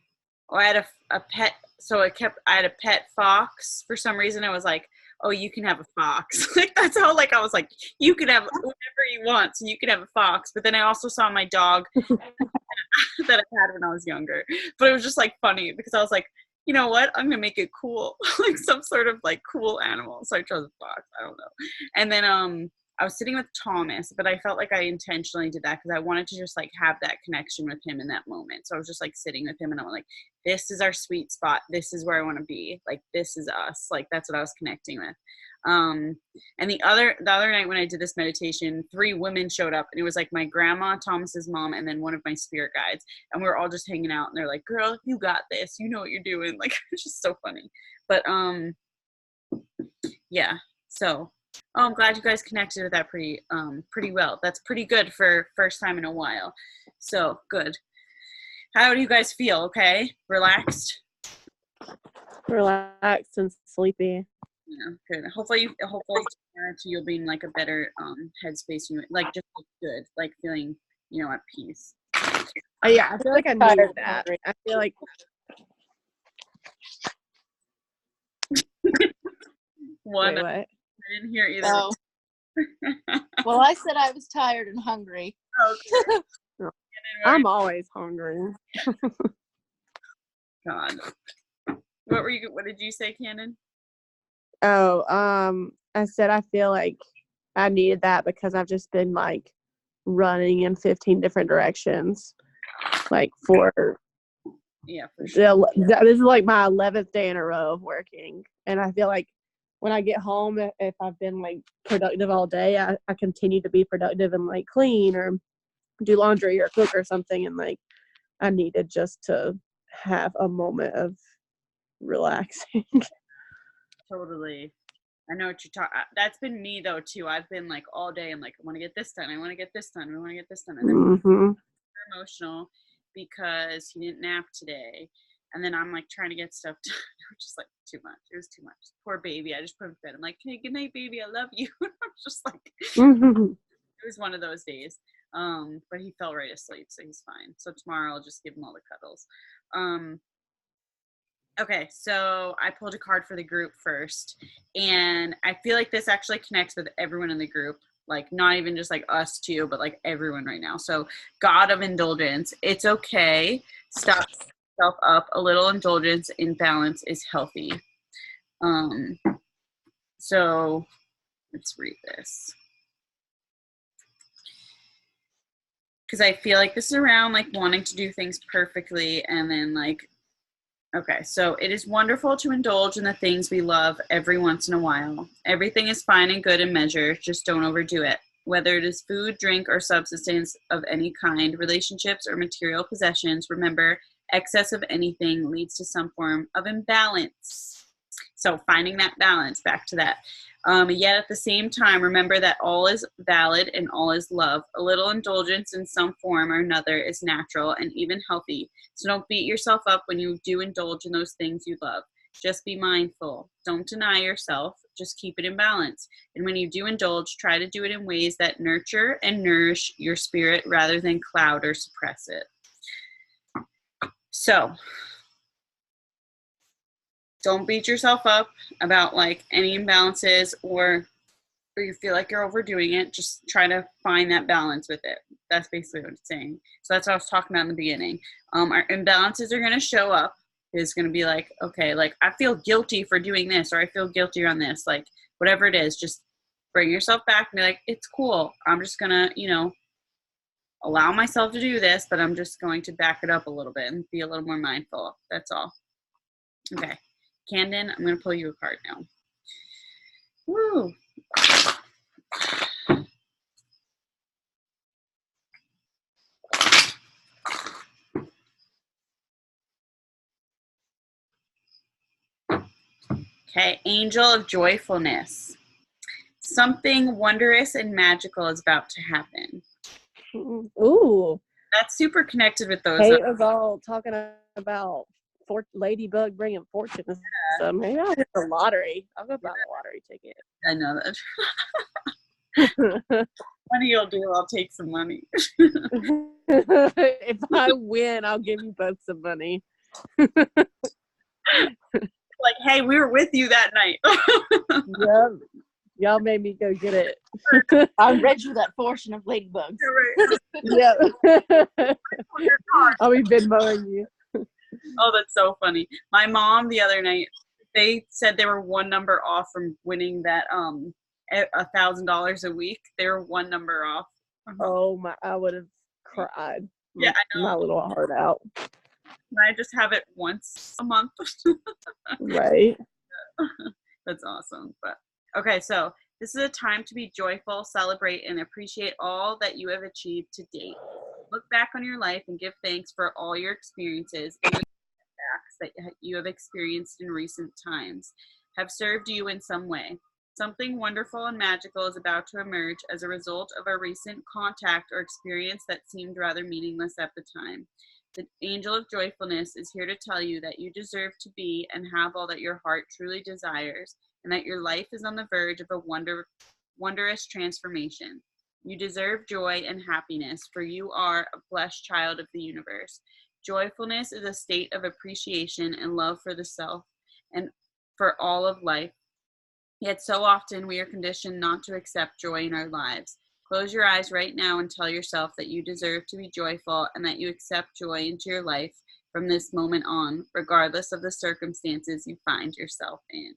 Oh, I had a pet. So I had a pet fox. For some reason, I was like, oh, you can have a fox. Like that's how like I was like, you can have whatever you want. So you can have a fox. But then I also saw my dog that I had when I was younger. But it was just like funny because I was like, you know what? I'm gonna make it cool, like some sort of like cool animal. So I chose a fox. I don't know. And then I was sitting with Thomas, but I felt like I intentionally did that because I wanted to just like have that connection with him in that moment. So I was just like sitting with him and I'm like, this is our sweet spot. This is where I want to be. Like this is us. Like that's what I was connecting with. And the other night when I did this meditation, 3 women showed up and it was like my grandma, Thomas's mom, and then one of my spirit guides. And we were all just hanging out and they're like, girl, you got this. You know what you're doing. Like it's just so funny. But yeah. So I'm glad you guys connected with that pretty well. That's pretty good for first time in a while. So good. How do you guys feel? Okay, relaxed. Relaxed and sleepy. Yeah, good. Hopefully tomorrow too, you'll be in like a better headspace. Like just like, good, like feeling at peace. Yeah, I feel like I need that. I feel like one. Wait, what? I didn't hear either. Oh. Well, I said I was tired and hungry. Okay. I'm always hungry. God. What did you say, Cannon? Oh, I said I feel like I needed that because I've just been like running in 15 different directions, like for sure. This is like my 11th day in a row of working, and I feel like when I get home, if I've been like productive all day, I continue to be productive and like clean or do laundry or cook or something, and like I needed just to have a moment of relaxing. Totally. I know what you're talking. That's been me though too. I've been like all day. I'm like, I want to get this done. I want to get this done. I want to get this done. And then emotional because he didn't nap today, and then I'm like trying to get stuff done. It was just like too much. It was too much. Poor baby. I just put him to bed. I'm like, hey, good night, baby. I love you. I'm just like, it was one of those days. But he fell right asleep, so he's fine. So tomorrow I'll just give him all the cuddles. Okay, so I pulled a card for the group first, and I feel like this actually connects with everyone in the group, like not even just like us two, but like everyone right now. So God of indulgence, it's okay. Stop yourself up. A little indulgence in balance is healthy. So let's read this. Because I feel like this is around like wanting to do things perfectly and then like, okay, so it is wonderful to indulge in the things we love every once in a while. Everything is fine and good in measure, just don't overdo it. Whether it is food, drink, or substance of any kind, relationships, or material possessions, remember, excess of anything leads to some form of imbalance. So finding that balance, back to that. Yet at the same time, remember that all is valid and all is love. A little indulgence in some form or another is natural and even healthy. So don't beat yourself up when you do indulge in those things you love. Just be mindful. Don't deny yourself. Just keep it in balance. And when you do indulge, try to do it in ways that nurture and nourish your spirit rather than cloud or suppress it. So don't beat yourself up about like any imbalances or you feel like you're overdoing it. Just try to find that balance with it. That's basically what it's saying. So that's what I was talking about in the beginning. Our imbalances are going to show up. It's going to be like, okay, like I feel guilty for doing this, or I feel guilty on this, like whatever it is, just bring yourself back and be like, it's cool. I'm just going to, allow myself to do this, but I'm just going to back it up a little bit and be a little more mindful. That's all. Okay. Camden, I'm going to pull you a card now. Woo. Okay, angel of joyfulness. Something wondrous and magical is about to happen. Ooh. That's super connected with those. Kate was all talking about Ladybug bringing fortune. So maybe I'll hit the lottery. I'll go buy the lottery ticket. I know that. Money you'll do, I'll take some money. If I win, I'll give you both some money. Like, hey, we were with you that night. Yep. Y'all made me go get it. I read you that portion of Ladybugs. Yep. I'll be Venmoing you. Oh, that's so funny. My mom the other night, they said they were one number off from winning that $1,000 a week. They were one number off. Oh my! I would have cried. Yeah, I know. My little heart out. I just have it once a month. Right. That's awesome. But okay, so this is a time to be joyful, celebrate, and appreciate all that you have achieved to date. Look back on your life and give thanks for all your experiences and the facts that you have experienced in recent times have served you in some way. Something wonderful and magical is about to emerge as a result of a recent contact or experience that seemed rather meaningless at the time. The angel of joyfulness is here to tell you that you deserve to be and have all that your heart truly desires, and that your life is on the verge of a wondrous transformation. You deserve joy and happiness, for you are a blessed child of the universe. Joyfulness is a state of appreciation and love for the self and for all of life. Yet so often we are conditioned not to accept joy in our lives. Close your eyes right now and tell yourself that you deserve to be joyful and that you accept joy into your life from this moment on, regardless of the circumstances you find yourself in.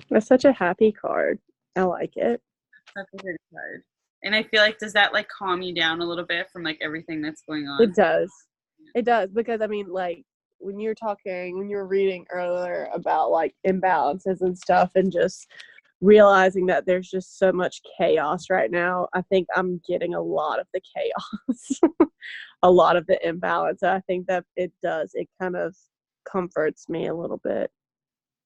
That's such a happy card. I like it. That's a good card. And I feel like, does that like calm you down a little bit from like everything that's going on? It does. It does, because I mean, like when you were reading earlier about like imbalances and stuff, and just realizing that there's just so much chaos right now, I think I'm getting a lot of the chaos, a lot of the imbalance. I think that it kind of comforts me a little bit.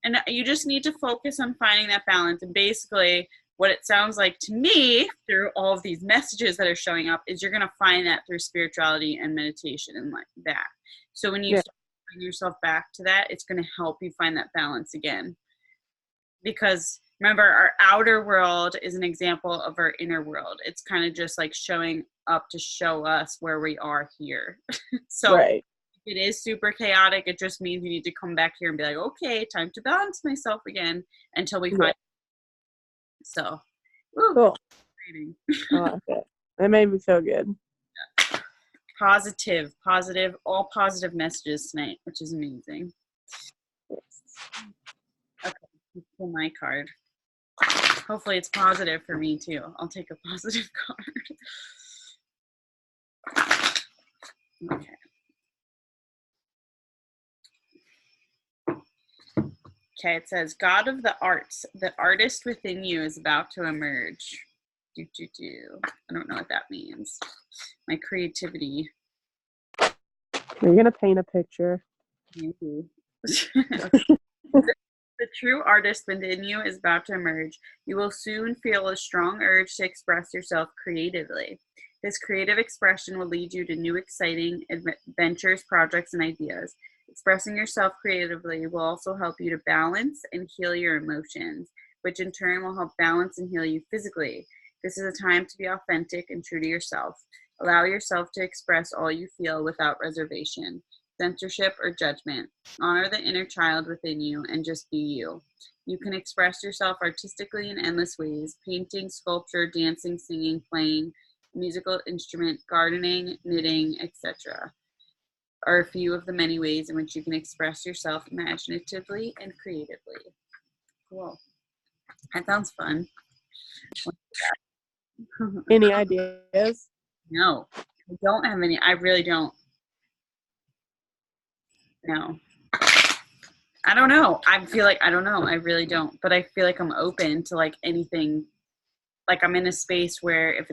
And you just need to focus on finding that balance. And basically, what it sounds like to me through all of these messages that are showing up is you're going to find that through spirituality and meditation and like that. So when you start bring yourself back to that, it's going to help you find that balance again. Because remember, our outer world is an example of our inner world. It's kind of just like showing up to show us where we are here. So right. If it is super chaotic, it just means you need to come back here and be like, okay, time to balance myself again until we find. So, cool. I like it. That made me feel good. Yeah. Positive, all positive messages tonight, which is amazing. Okay, let's pull my card. Hopefully it's positive for me too. I'll take a positive card. Okay. Okay, it says, God of the arts, the artist within you is about to emerge. I don't know what that means. My creativity. Are you going to paint a picture? Maybe. The true artist within you is about to emerge. You will soon feel a strong urge to express yourself creatively. This creative expression will lead you to new exciting adventures, projects, and ideas. Expressing yourself creatively will also help you to balance and heal your emotions, which in turn will help balance and heal you physically. This is a time to be authentic and true to yourself. Allow yourself to express all you feel without reservation, censorship, or judgment. Honor the inner child within you and just be you. You can express yourself artistically in endless ways: painting, sculpture, dancing, singing, playing musical instrument, gardening, knitting, etc. are a few of the many ways in which you can express yourself imaginatively and creatively. Cool. That sounds fun. Any ideas? No, I don't have any. I really don't. No. I don't know. I feel like, I don't know. I really don't. But I feel like I'm open to like anything. Like I'm in a space where if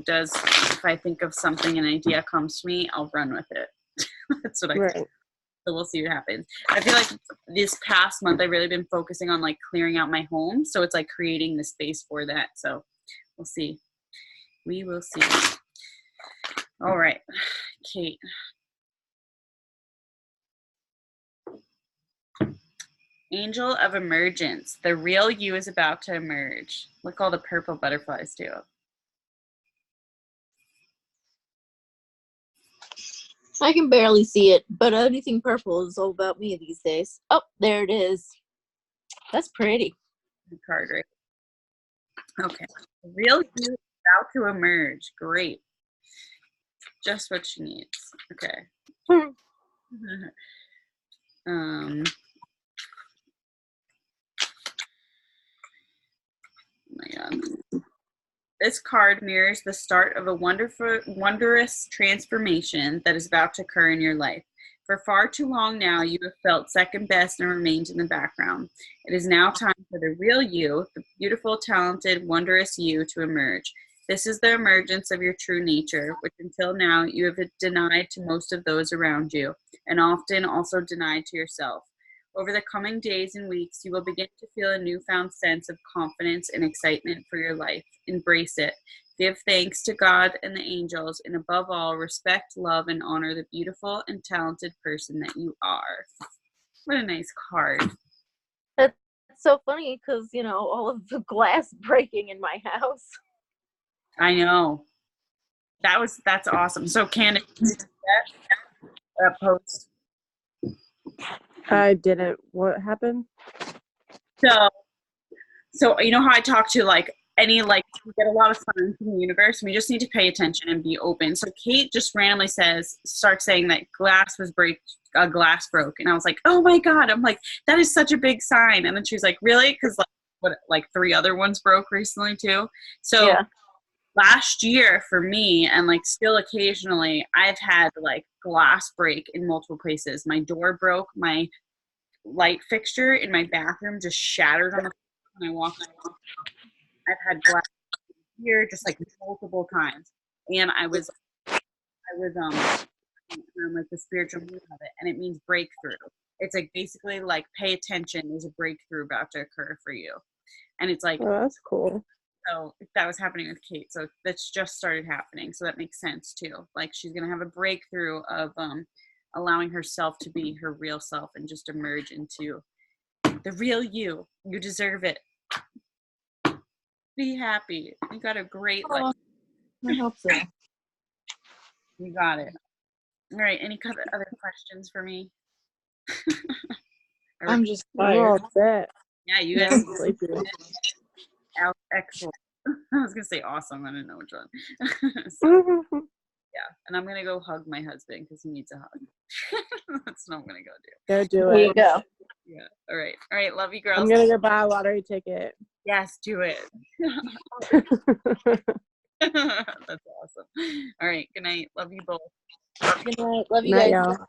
I think of something, an idea comes to me, I'll run with it. That's what I think. So we'll see what happens. I feel like this past month I've really been focusing on like clearing out my home. So it's like creating the space for that. So we'll see. We will see. All right, Kate. Angel of Emergence. The real you is about to emerge. Look, all the purple butterflies too. I can barely see it, but anything purple is all about me these days. Oh, there it is. That's pretty. The card, right? Okay. The real you is about to emerge. Great. Just what she needs. Okay. Oh my God. This card mirrors the start of a wondrous transformation that is about to occur in your life. For far too long now, you have felt second best and remained in the background. It is now time for the real you, the beautiful, talented, wondrous you, to emerge. This is the emergence of your true nature, which until now you have denied to most of those around you, and often also denied to yourself. Over the coming days and weeks, you will begin to feel a newfound sense of confidence and excitement for your life. Embrace it. Give thanks to God and the angels, and above all, respect, love, and honor the beautiful and talented person that you are. What a nice card. That's so funny because, all of the glass breaking in my house. I know. That's awesome. So, Candace, that post. I didn't. What happened? So you know how I talk to like any we get a lot of signs from the universe, and we just need to pay attention and be open. So Kate just randomly starts saying that glass broke, and I was like, oh my God, I'm like, that is such a big sign. And then she was like, really? Because like 3 other ones broke recently too. So yeah. Last year for me, and like still occasionally, I've had like glass break in multiple places. My door broke, my light fixture in my bathroom just shattered on the when I walked out. I've had glass here just like multiple times, and I was like the spiritual meaning of it, and it means breakthrough. It's like basically like pay attention. There's a breakthrough about to occur for you, and it's like, oh, that's cool. So that was happening with Kate. So that's just started happening. So that makes sense too. Like she's gonna have a breakthrough of allowing herself to be her real self and just emerge into the real you. You deserve it. Be happy. You got a great life. I hope so. You got it. All right. Any other questions for me? I'm just tired. Yeah, you guys. Excellent. I was gonna say awesome. I didn't know which one. So, yeah, and I'm gonna go hug my husband because he needs a hug. That's what I'm gonna go do. Go do it. There you go. Yeah. All right. Love you, girls. I'm gonna go buy a lottery ticket. Yes, do it. That's awesome. All right. Good night. Love you both. Good night. Love you Night, guys. y'all.